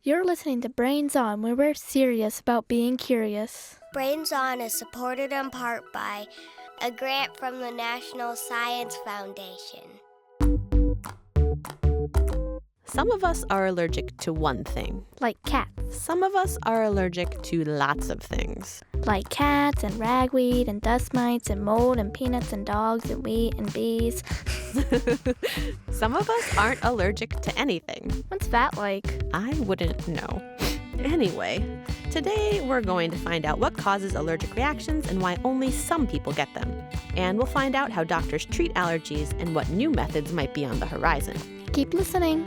You're listening to Brains On, where we're serious about being curious. Brains On is supported in part by a grant from the National Science Foundation. Some of us are allergic to one thing. Like cats. Some of us are allergic to lots of things. Like cats and ragweed and dust mites and mold and peanuts and dogs and wheat and bees. Some of us aren't allergic to anything. What's that like? I wouldn't know. Anyway, today we're going to find out what causes allergic reactions and why only some people get them. And we'll find out how doctors treat allergies and what new methods might be on the horizon. Keep listening.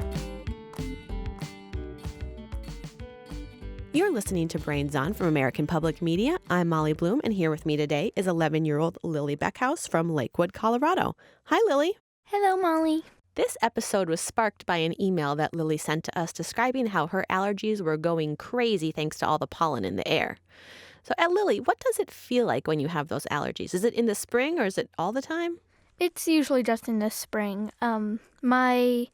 You're listening to Brains On from American Public Media. I'm Molly Bloom, and here with me today is 11-year-old Lily Beckhouse from Lakewood, Colorado. Hi, Lily. Hello, Molly. This episode was sparked by an email that Lily sent to us describing how her allergies were going crazy thanks to all the pollen in the air. So, Lily, what does it feel like when you have those allergies? Is it in the spring or is it all the time? It's usually just in the spring. My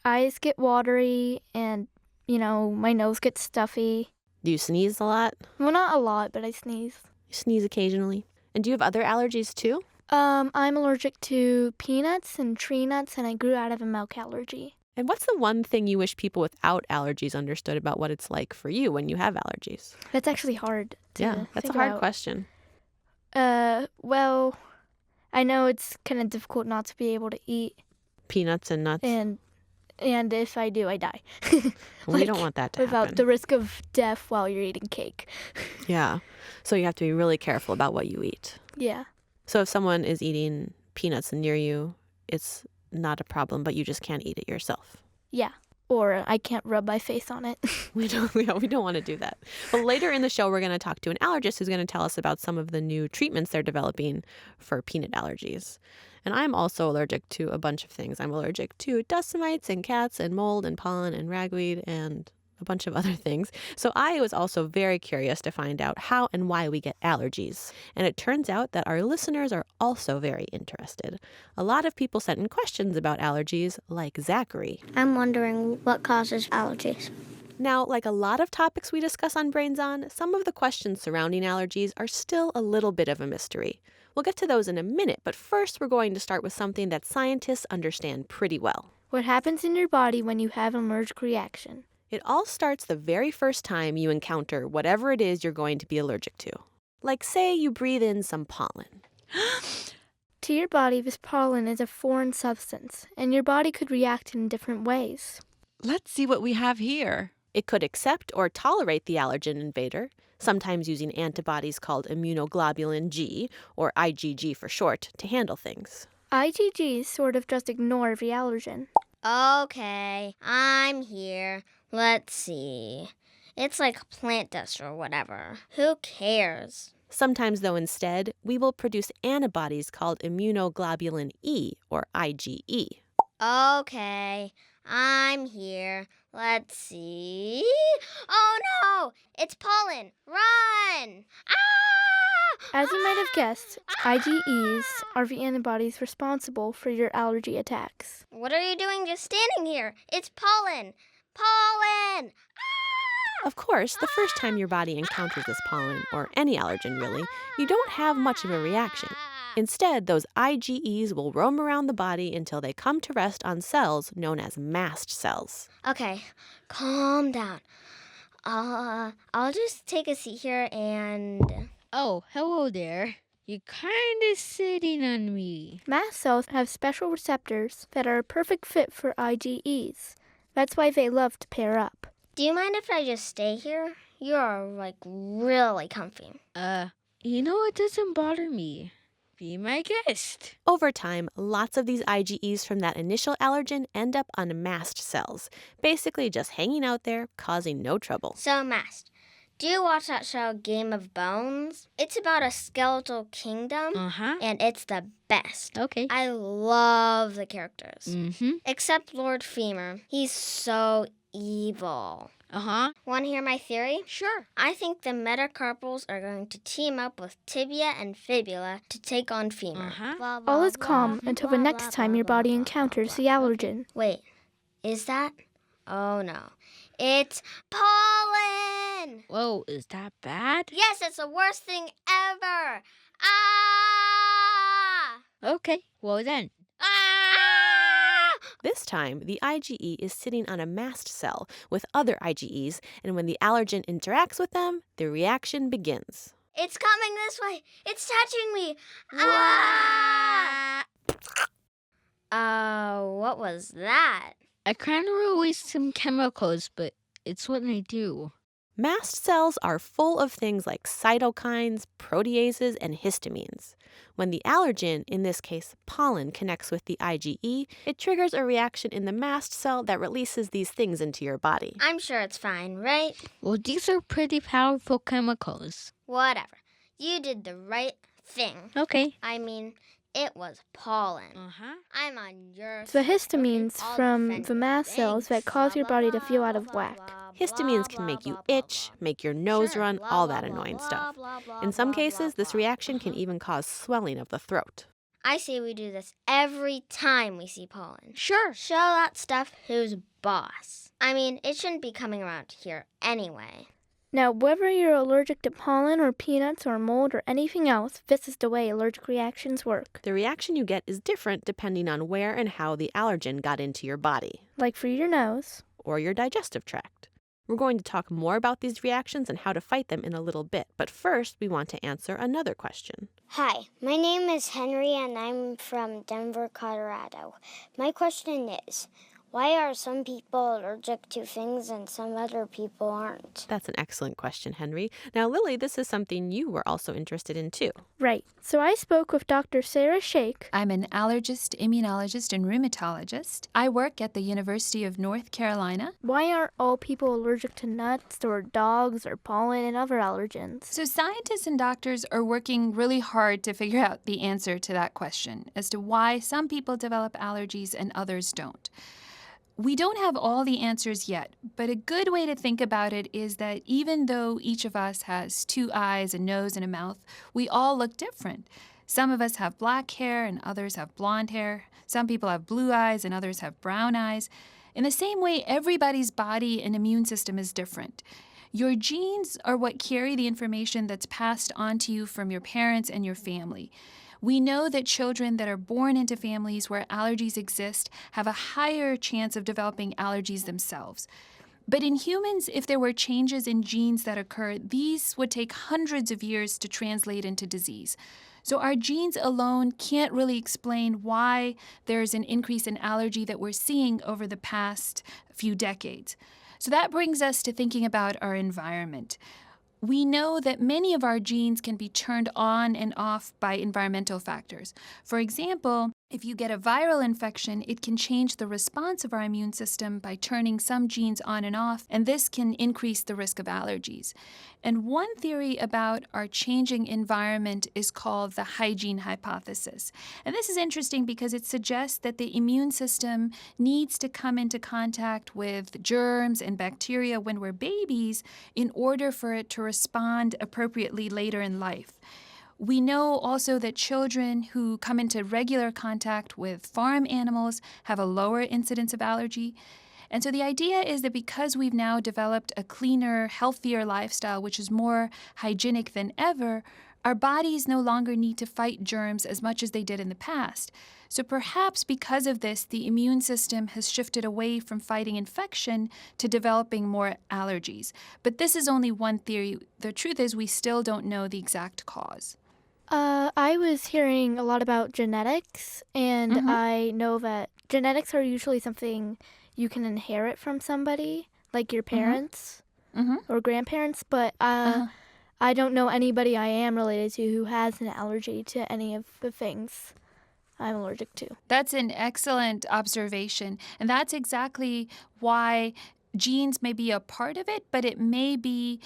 eyes get watery and, my nose gets stuffy. Do you sneeze a lot? Well, not a lot, but I sneeze. You sneeze occasionally. And do you have other allergies too? I'm allergic to peanuts and tree nuts, and I grew out of a milk allergy. And what's the one thing you wish people without allergies understood about what it's like for you when you have allergies? That's actually hard to Yeah, that's a figure hard out. question. Well, I know it's kind of difficult not to be able to eat, Peanuts and nuts? and if I do, I die. We don't want that to without happen. the risk of death while you're eating cake. Yeah. So you have to be really careful about what you eat. Yeah. So if someone is eating peanuts near you, it's not a problem, but you just can't eat it yourself. Yeah. Or I can't rub my face on it. We don't want to do that. But later in the show, we're going to talk to an allergist who's going to tell us about some of the new treatments they're developing for peanut allergies. And I'm also allergic to a bunch of things. I'm allergic to dust mites and cats and mold and pollen and ragweed and a bunch of other things. So I was also very curious to find out how and why we get allergies. And it turns out that our listeners are also very interested. A lot of people sent in questions about allergies, like Zachary. I'm wondering what causes allergies. Now, like a lot of topics we discuss on Brains On, some of the questions surrounding allergies are still a little bit of a mystery. We'll get to those in a minute, but first we're going to start with something that scientists understand pretty well. What happens in your body when you have an allergic reaction? It all starts the very first time you encounter whatever it is you're going to be allergic to. Like, say you breathe in some pollen. To your body, this pollen is a foreign substance, and your body could react in different ways. Let's see what we have here. It could accept or tolerate the allergen invader, sometimes using antibodies called immunoglobulin G, or IgG for short, to handle things. IgGs sort of just ignore the allergen. Okay, I'm here. Let's see. It's like plant dust or whatever. Who cares? Sometimes, though, instead, we will produce antibodies called immunoglobulin E, or IgE. Okay, I'm here. Let's see. Oh no! It's pollen! Run! Ah! As you might have guessed, IgEs are the antibodies responsible for your allergy attacks. What are you doing just standing here? It's pollen! Pollen! Of course, the first time your body encounters this pollen, or any allergen really, you don't have much of a reaction. Instead, those IgEs will roam around the body until they come to rest on cells known as mast cells. Okay, calm down. I'll just take a seat here and... Oh, hello there. You're kind of sitting on me. Mast cells have special receptors that are a perfect fit for IgEs. That's why they love to pair up. Do you mind if I just stay here? You're, really comfy. It doesn't bother me. Be my guest. Over time, lots of these IgEs from that initial allergen end up on mast cells, basically just hanging out there, causing no trouble. So, Mast, do you watch that show Game of Bones? It's about a skeletal kingdom, and it's the best. Okay. I love the characters. Mm-hmm. Except Lord Femur. He's so evil. Want to hear my theory? Sure. I think the metacarpals are going to team up with tibia and fibula to take on femur. All is calm until the next time your body encounters the allergen. Wait, is that? Oh no. It's pollen! Whoa, is that bad? Yes, it's the worst thing ever! Ah! Okay, well then. Ah! This time, the IgE is sitting on a mast cell with other IgEs, and when the allergen interacts with them, the reaction begins. It's coming this way! It's touching me! Ah! What was that? I kind of released some chemicals, but it's what I do. Mast cells are full of things like cytokines, proteases, and histamines. When the allergen, in this case pollen, connects with the IgE, it triggers a reaction in the mast cell that releases these things into your body. I'm sure it's fine, right? Well, these are pretty powerful chemicals. Whatever. You did the right thing. Okay. I mean, it was pollen. Uh-huh. I'm on your The side. histamines I'll from defend the you. mast cells that Thanks. cause your Blah, body blah, to feel out blah, of blah, whack. blah, Histamines blah, can make blah, you blah, itch, blah. make your nose Sure. run, Blah, all blah, that blah, annoying blah, stuff. blah, blah, In some blah, cases, blah, this blah. reaction can even cause swelling of the throat. I say we do this every time we see pollen. Sure. Show that stuff who's boss. I mean, it shouldn't be coming around here anyway. Now, whether you're allergic to pollen or peanuts or mold or anything else, this is the way allergic reactions work. The reaction you get is different depending on where and how the allergen got into your body Like for your nose. or your digestive tract. We're going to talk more about these reactions and how to fight them in a little bit, but first we want to answer another question. Hi, my name is Henry and I'm from Denver, Colorado. My question is, why are some people allergic to things and some other people aren't? That's an excellent question, Henry. Now, Lily, this is something you were also interested in too. Right. So I spoke with Dr. Sarah Shake. I'm an allergist, immunologist, and rheumatologist. I work at the University of North Carolina. Why aren't all people allergic to nuts or dogs or pollen and other allergens? So scientists and doctors are working really hard to figure out the answer to that question as to why some people develop allergies and others don't. We don't have all the answers yet, but a good way to think about it is that even though each of us has 2 eyes, a nose, and a mouth, we all look different. Some of us have black hair and others have blonde hair. Some people have blue eyes and others have brown eyes. In the same way, everybody's body and immune system is different. Your genes are what carry the information that's passed on to you from your parents and your family. We know that children that are born into families where allergies exist have a higher chance of developing allergies themselves. But in humans, if there were changes in genes that occur, these would take hundreds of years to translate into disease. So our genes alone can't really explain why there's an increase in allergy that we're seeing over the past few decades. So that brings us to thinking about our environment. We know that many of our genes can be turned on and off by environmental factors. For example, if you get a viral infection, it can change the response of our immune system by turning some genes on and off, and this can increase the risk of allergies. And one theory about our changing environment is called the hygiene hypothesis. And this is interesting because it suggests that the immune system needs to come into contact with germs and bacteria when we're babies in order for it to respond appropriately later in life. We know also that children who come into regular contact with farm animals have a lower incidence of allergy. And so the idea is that because we've now developed a cleaner, healthier lifestyle, which is more hygienic than ever, our bodies no longer need to fight germs as much as they did in the past. So perhaps because of this, the immune system has shifted away from fighting infection to developing more allergies. But this is only one theory. The truth is we still don't know the exact cause. I was hearing a lot about genetics, and I know that genetics are usually something you can inherit from somebody, like your parents or grandparents, but I don't know anybody I am related to who has an allergy to any of the things I'm allergic to. That's an excellent observation, and that's exactly why genes may be a part of it, but it may be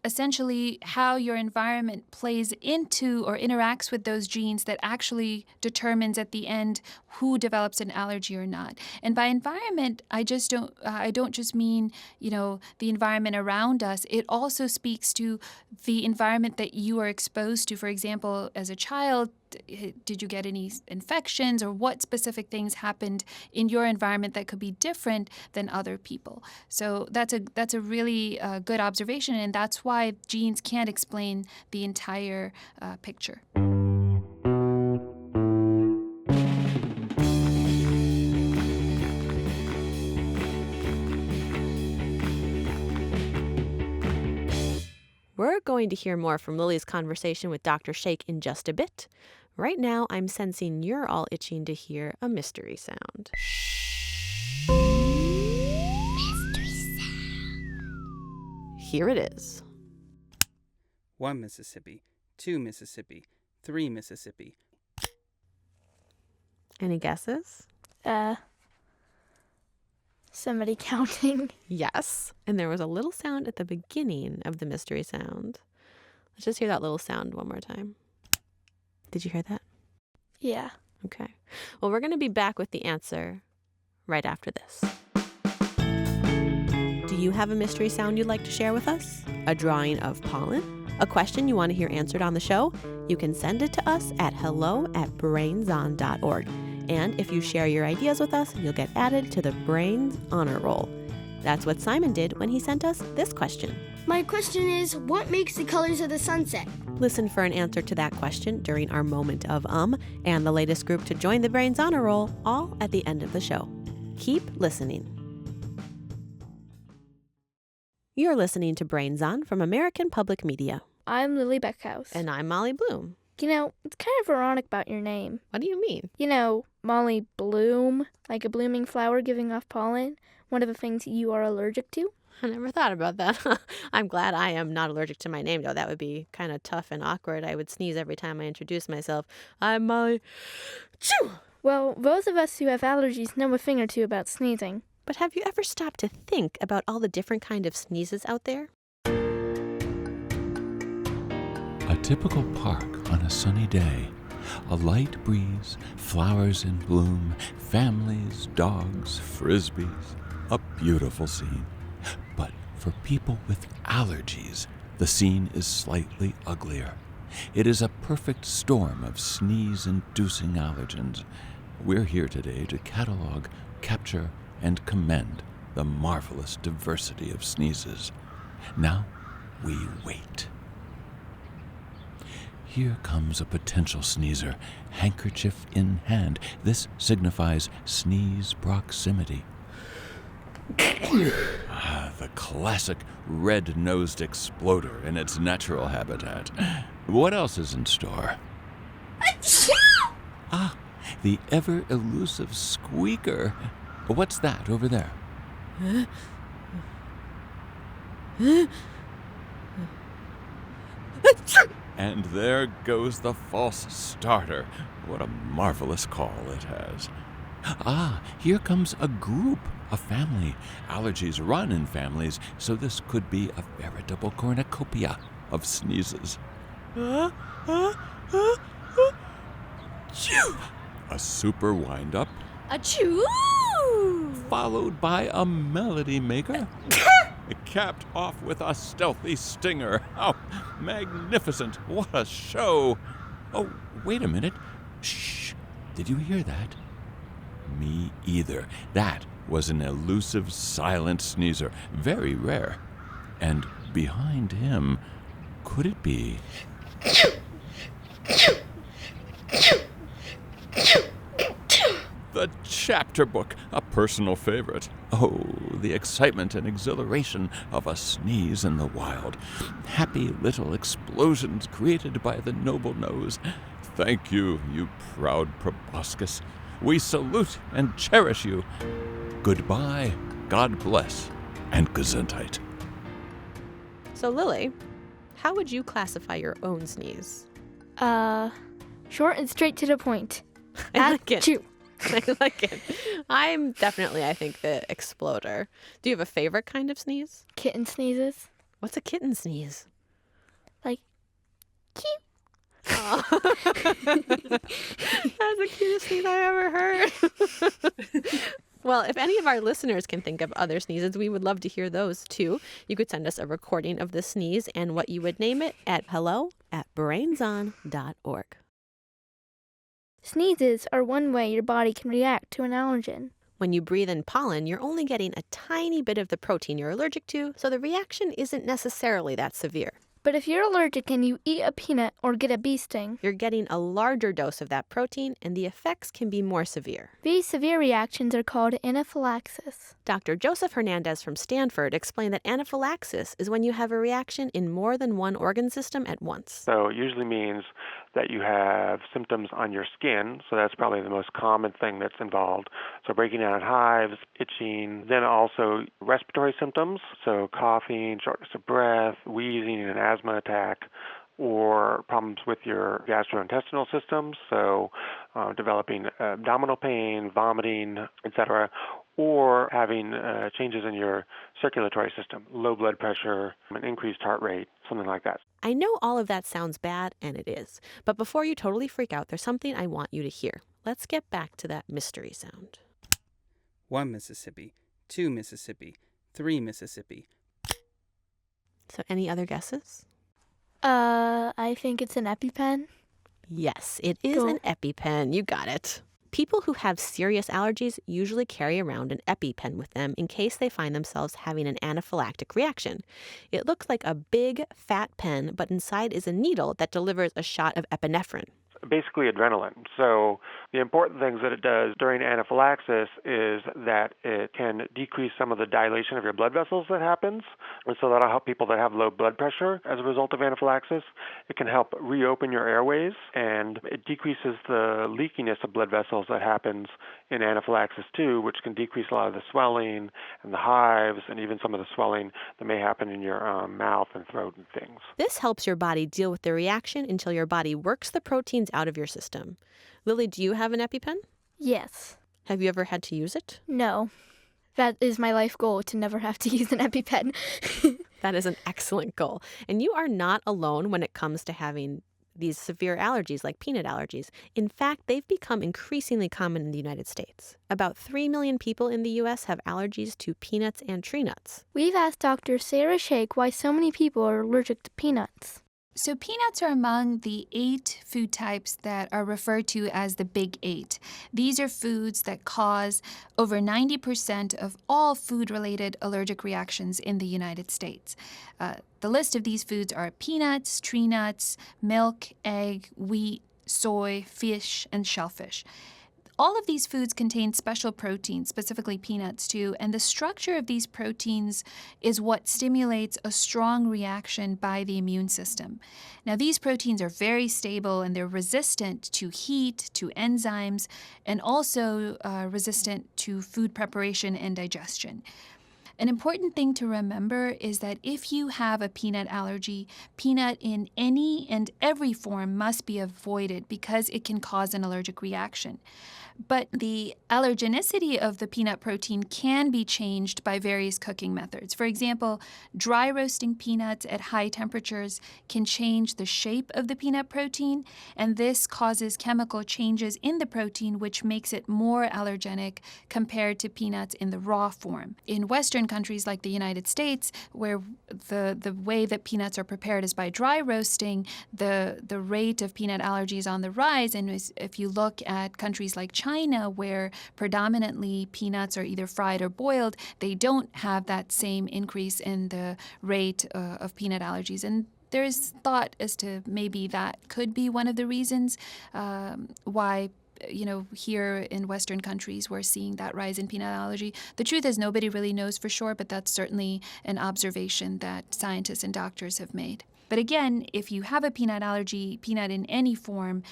essentially how your environment plays into or interacts with those genes that actually determines at the end who develops an allergy or not. And by environment, I don't just mean, the environment around us. It also speaks to the environment that you are exposed to. For example, as a child, did you get any infections, or what specific things happened in your environment that could be different than other people. So that's a really good observation, and that's why genes can't explain the entire picture. We're going to hear more from Lily's conversation with Dr. Shake in just a bit. Right now, I'm sensing you're all itching to hear a mystery sound. Mystery sound. Here it is. 1 Mississippi, 2 Mississippi, 3 Mississippi. Any guesses? Somebody counting. Yes. And there was a little sound at the beginning of the mystery sound. Let's just hear that little sound one more time. Did you hear that? Yeah. Okay. Well, we're going to be back with the answer right after this. Do you have a mystery sound you'd like to share with us? A drawing of pollen? A question you want to hear answered on the show? You can send it to us at hello@brainson.org. And if you share your ideas with us, you'll get added to the Brains Honor Roll. That's what Simon did when he sent us this question. My question is, what makes the colors of the sunset? Listen for an answer to that question during our moment of and the latest group to join the Brains Honor Roll, all at the end of the show. Keep listening. You're listening to Brains On from American Public Media. I'm Lily Beckhouse. And I'm Molly Bloom. You know, it's kind of ironic about your name. What do you mean? You know, Molly Bloom, like a blooming flower giving off pollen, one of the things you are allergic to. I never thought about that. I'm glad I am not allergic to my name, though. That would be kind of tough and awkward. I would sneeze every time I introduce myself. I'm Molly. Choo! Well, those of us who have allergies know a thing or two about sneezing. But have you ever stopped to think about all the different kind of sneezes out there? A typical park on a sunny day. A light breeze, flowers in bloom, families, dogs, frisbees. A beautiful scene. But for people with allergies, the scene is slightly uglier. It is a perfect storm of sneeze-inducing allergens. We're here today to catalog, capture, and commend the marvelous diversity of sneezes. Now we wait. Here comes a potential sneezer, handkerchief in hand. This signifies sneeze proximity. The classic red-nosed exploder in its natural habitat. What else is in store? The ever-elusive squeaker. What's that over there? And there goes the false starter. What a marvelous call it has. Here comes a group, a family. Allergies run in families, so this could be a veritable cornucopia of sneezes. A super wind-up. Achoo! Followed by a melody maker. Capped off with a stealthy stinger. How magnificent. What a show. Oh, wait a minute. Shh. Did you hear that? Me either. That was an elusive silent sneezer. Very rare. And behind him, could it be... The chapter book, a personal favorite. Oh, the excitement and exhilaration of a sneeze in the wild. Happy little explosions created by the noble nose. Thank you, you proud proboscis. We salute and cherish you. Goodbye, God bless, and Gesundheit. So, Lily, how would you classify your own sneeze? Short and straight to the point. I like it. Achoo. I like it. I'm definitely, I think, the exploder. Do you have a favorite kind of sneeze? Kitten sneezes. What's a kitten sneeze? Like, cute. Oh. That's the cutest sneeze I ever heard. Well, if any of our listeners can think of other sneezes, we would love to hear those too. You could send us a recording of the sneeze and what you would name it at hello@brainson.org. Sneezes are one way your body can react to an allergen. When you breathe in pollen, you're only getting a tiny bit of the protein you're allergic to, so the reaction isn't necessarily that severe. But if you're allergic and you eat a peanut or get a bee sting, You're getting a larger dose of that protein, and the effects can be more severe. these severe reactions are called anaphylaxis. Dr. Joseph Hernandez from Stanford explained that anaphylaxis is when you have a reaction in more than one organ system at once. So it usually means that you have symptoms on your skin, so that's probably the most common thing that's involved. So breaking out in hives, itching, then also respiratory symptoms, so coughing, shortness of breath, wheezing, and asthma attack, or problems with your gastrointestinal systems, so developing abdominal pain, vomiting, etc., or having changes in your circulatory system, low blood pressure, an increased heart rate, something like that. I know all of that sounds bad, and it is. But before you totally freak out, there's something I want you to hear. Let's get back to that mystery sound. 1 Mississippi, 2 Mississippi, 3 Mississippi. So any other guesses? I think it's an EpiPen. Yes, it is Cool. an EpiPen. You got it. People who have serious allergies usually carry around an EpiPen with them in case they find themselves having an anaphylactic reaction. It looks like a big, fat pen, but inside is a needle that delivers a shot of epinephrine. Basically adrenaline. So the important things that it does during anaphylaxis is that it can decrease some of the dilation of your blood vessels that happens. And so that'll help people that have low blood pressure as a result of anaphylaxis. It can help reopen your airways, and it decreases the leakiness of blood vessels that happens in anaphylaxis too, which can decrease a lot of the swelling and the hives and even some of the swelling that may happen in your mouth and throat and things. This helps your body deal with the reaction until your body works the proteins out of your system. Lily, do you have an EpiPen? Yes. Have you ever had to use it? No. That is my life goal, to never have to use an EpiPen. That is an excellent goal. And you are not alone when it comes to having these severe allergies like peanut allergies. In fact, they've become increasingly common in the United States. About 3 million people in the U.S. have allergies to peanuts and tree nuts. We've asked Dr. Sarah Shake why so many people are allergic to peanuts. So peanuts are among the 8 food types that are referred to as the Big 8. These are foods that cause over 90% of all food-related allergic reactions in the United States. The list of these foods are peanuts, tree nuts, milk, egg, wheat, soy, fish, and shellfish. All of these foods contain special proteins, specifically peanuts too, and the structure of these proteins is what stimulates a strong reaction by the immune system. Now, these proteins are very stable and they're resistant to heat, to enzymes, and also resistant to food preparation and digestion. An important thing to remember is that if you have a peanut allergy, peanut in any and every form must be avoided because it can cause an allergic reaction. But the allergenicity of the peanut protein can be changed by various cooking methods. For example, dry roasting peanuts at high temperatures can change the shape of the peanut protein, and this causes chemical changes in the protein, which makes it more allergenic compared to peanuts in the raw form. In Western countries like the United States, where the way that peanuts are prepared is by dry roasting, the rate of peanut allergy is on the rise. And if you look at countries like China, where predominantly peanuts are either fried or boiled, they don't have that same increase in the rate of peanut allergies. And there's thought as to maybe that could be one of the reasons why here in Western countries, we're seeing that rise in peanut allergy. The truth is nobody really knows for sure, but that's certainly an observation that scientists and doctors have made. But again, if you have a peanut allergy, peanut in any form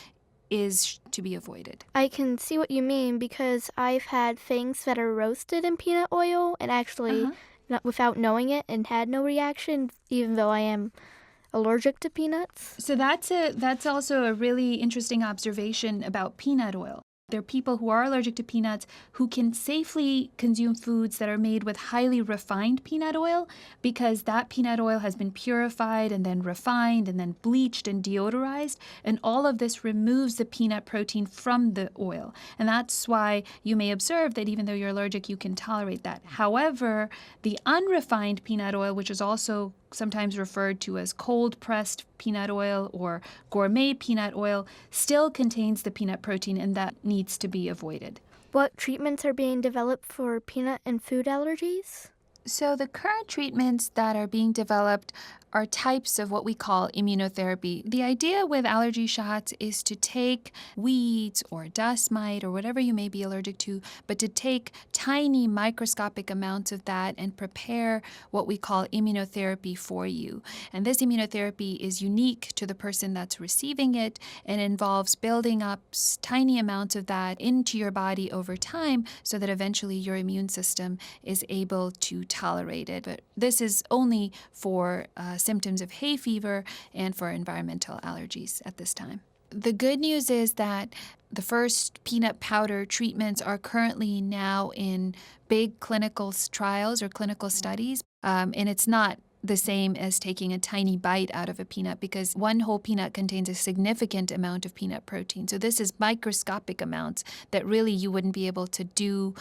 is to be avoided. I can see what you mean because I've had things that are roasted in peanut oil and actually, not without knowing it, and had no reaction, even though I am allergic to peanuts. So that's also a really interesting observation about peanut oil. There are people who are allergic to peanuts who can safely consume foods that are made with highly refined peanut oil because that peanut oil has been purified and then refined and then bleached and deodorized. And all of this removes the peanut protein from the oil. And that's why you may observe that even though you're allergic, you can tolerate that. However, the unrefined peanut oil, which is also sometimes referred to as cold-pressed peanut oil or gourmet peanut oil, still contains the peanut protein, and that needs to be avoided. What treatments are being developed for peanut and food allergies? So the current treatments that are being developed are types of what we call immunotherapy. The idea with allergy shots is to take weeds or dust mite or whatever you may be allergic to, but to take tiny microscopic amounts of that and prepare what we call immunotherapy for you. And this immunotherapy is unique to the person that's receiving it and involves building up tiny amounts of that into your body over time so that eventually your immune system is able to tolerate it. But this is only for symptoms of hay fever and for environmental allergies at this time. The good news is that the first peanut powder treatments are currently now in big clinical trials or clinical studies, and it's not the same as taking a tiny bite out of a peanut because one whole peanut contains a significant amount of peanut protein. So this is microscopic amounts that really you wouldn't be able to do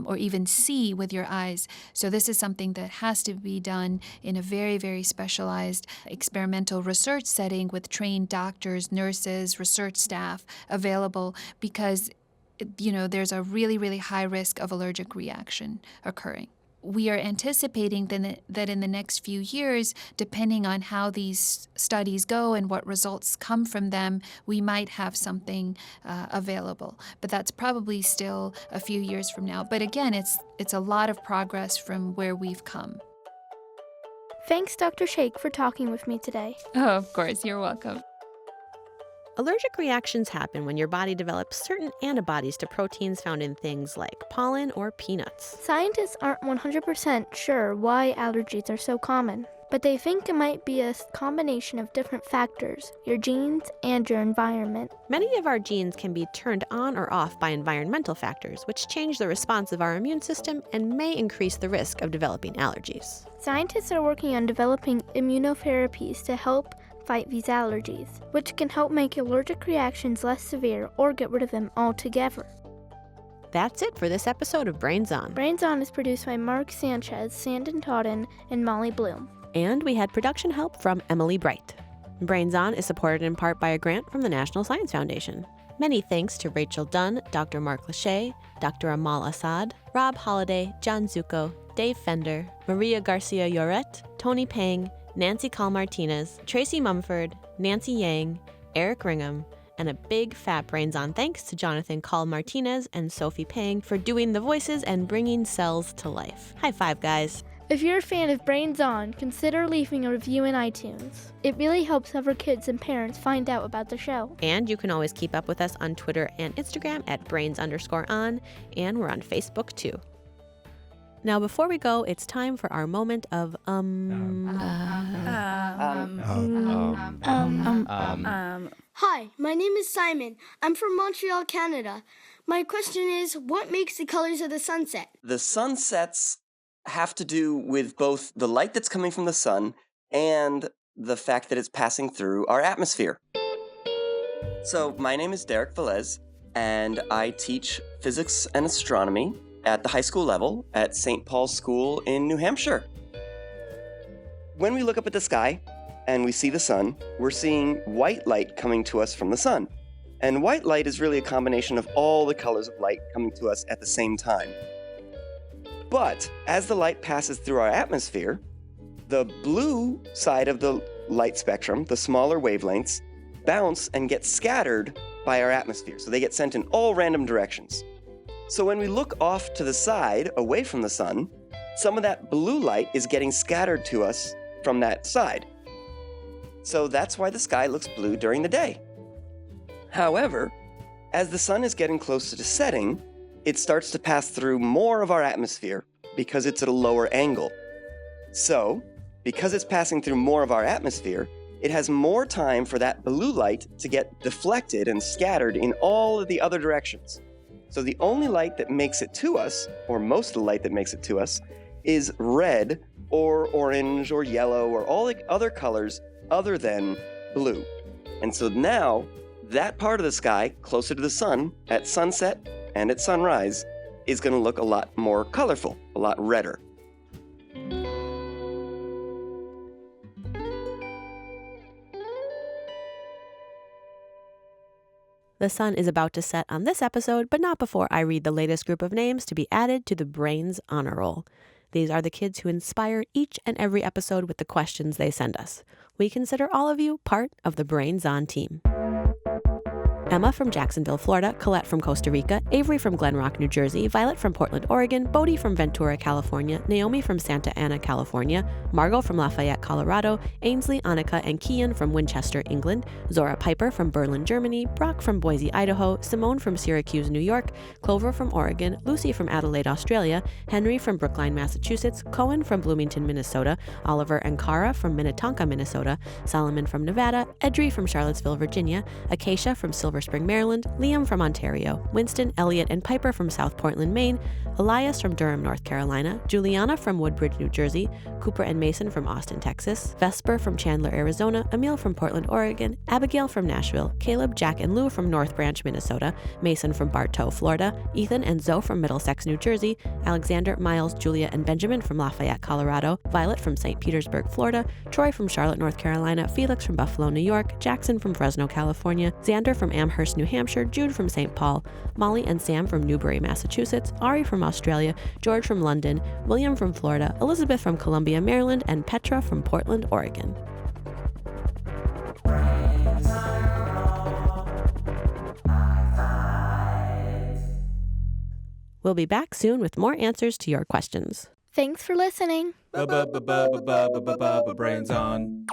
or even see with your eyes. So this is something that has to be done in a very, very specialized experimental research setting with trained doctors, nurses, research staff available because, there's a really, really high risk of allergic reaction occurring. We are anticipating that in the next few years, depending on how these studies go and what results come from them, we might have something available. But that's probably still a few years from now. But again, it's a lot of progress from where we've come. Thanks, Dr. Shake, for talking with me today. Oh, of course. You're welcome. Allergic reactions happen when your body develops certain antibodies to proteins found in things like pollen or peanuts. Scientists aren't 100% sure why allergies are so common, but they think it might be a combination of different factors, your genes and your environment. Many of our genes can be turned on or off by environmental factors, which change the response of our immune system and may increase the risk of developing allergies. Scientists are working on developing immunotherapies to help fight these allergies, which can help make allergic reactions less severe or get rid of them altogether. That's it for this episode of Brains On. Brains On is produced by Mark Sanchez, Sandon Totten, and Molly Bloom. And we had production help from Emily Bright. Brains On is supported in part by a grant from the National Science Foundation. Many thanks to Rachel Dunn, Dr. Mark Lachey, Dr. Amal Assad, Rob Holliday, John Zucco, Dave Fender, Maria Garcia Lloret, Tony Pang, Nancy Call Martinez, Tracy Mumford, Nancy Yang, Eric Ringham, and a big fat Brains On thanks to Jonathan Call Martinez and Sophie Pang for doing the voices and bringing cells to life. High five, guys. If you're a fan of Brains On, consider leaving a review in iTunes. It really helps other kids and parents find out about the show. And you can always keep up with us on Twitter and Instagram at brains_on, and we're on Facebook too. Now, before we go, it's time for our moment of Hi, my name is Simon. I'm from Montreal, Canada. My question is, what makes the colors of the sunset? The sunsets have to do with both the light that's coming from the sun and the fact that it's passing through our atmosphere. So, my name is Derek Velez, and I teach physics and astronomy at the high school level at St. Paul's School in New Hampshire. When we look up at the sky and we see the sun, we're seeing white light coming to us from the sun. And white light is really a combination of all the colors of light coming to us at the same time. But as the light passes through our atmosphere, the blue side of the light spectrum, the smaller wavelengths, bounce and get scattered by our atmosphere. So they get sent in all random directions. So when we look off to the side, away from the sun, some of that blue light is getting scattered to us from that side. So that's why the sky looks blue during the day. However, as the sun is getting closer to setting, it starts to pass through more of our atmosphere because it's at a lower angle. So, because it's passing through more of our atmosphere, it has more time for that blue light to get deflected and scattered in all of the other directions. So the only light that makes it to us, or most of the light that makes it to us, is red or orange or yellow or all the other colors other than blue. And so now, that part of the sky closer to the sun at sunset and at sunrise is going to look a lot more colorful, a lot redder. The sun is about to set on this episode, but not before I read the latest group of names to be added to the Brains Honor Roll. These are the kids who inspire each and every episode with the questions they send us. We consider all of you part of the Brains On team. Emma from Jacksonville, Florida, Colette from Costa Rica, Avery from Glen Rock, New Jersey, Violet from Portland, Oregon, Bodie from Ventura, California, Naomi from Santa Ana, California, Margot from Lafayette, Colorado, Ainsley, Annika, and Kian from Winchester, England, Zora Piper from Berlin, Germany, Brock from Boise, Idaho, Simone from Syracuse, New York, Clover from Oregon, Lucy from Adelaide, Australia, Henry from Brookline, Massachusetts, Cohen from Bloomington, Minnesota, Oliver and Cara from Minnetonka, Minnesota, Solomon from Nevada, Edry from Charlottesville, Virginia, Acacia from Silver Spring, Maryland, Liam from Ontario, Winston, Elliot, and Piper from South Portland, Maine, Elias from Durham, North Carolina, Juliana from Woodbridge, New Jersey, Cooper and Mason from Austin, Texas, Vesper from Chandler, Arizona, Emil from Portland, Oregon, Abigail from Nashville, Caleb, Jack, and Lou from North Branch, Minnesota, Mason from Bartow, Florida, Ethan and Zoe from Middlesex, New Jersey, Alexander, Miles, Julia, and Benjamin from Lafayette, Colorado, Violet from St. Petersburg, Florida, Troy from Charlotte, North Carolina, Felix from Buffalo, New York, Jackson from Fresno, California, Xander from Amherst, New Hampshire, Jude from St. Paul, Molly and Sam from Newbury, Massachusetts, Ari from Australia, George from London, William from Florida, Elizabeth from Columbia, Maryland, and Petra from Portland, Oregon. We'll be back soon with more answers to your questions. Thanks for listening. Brains on.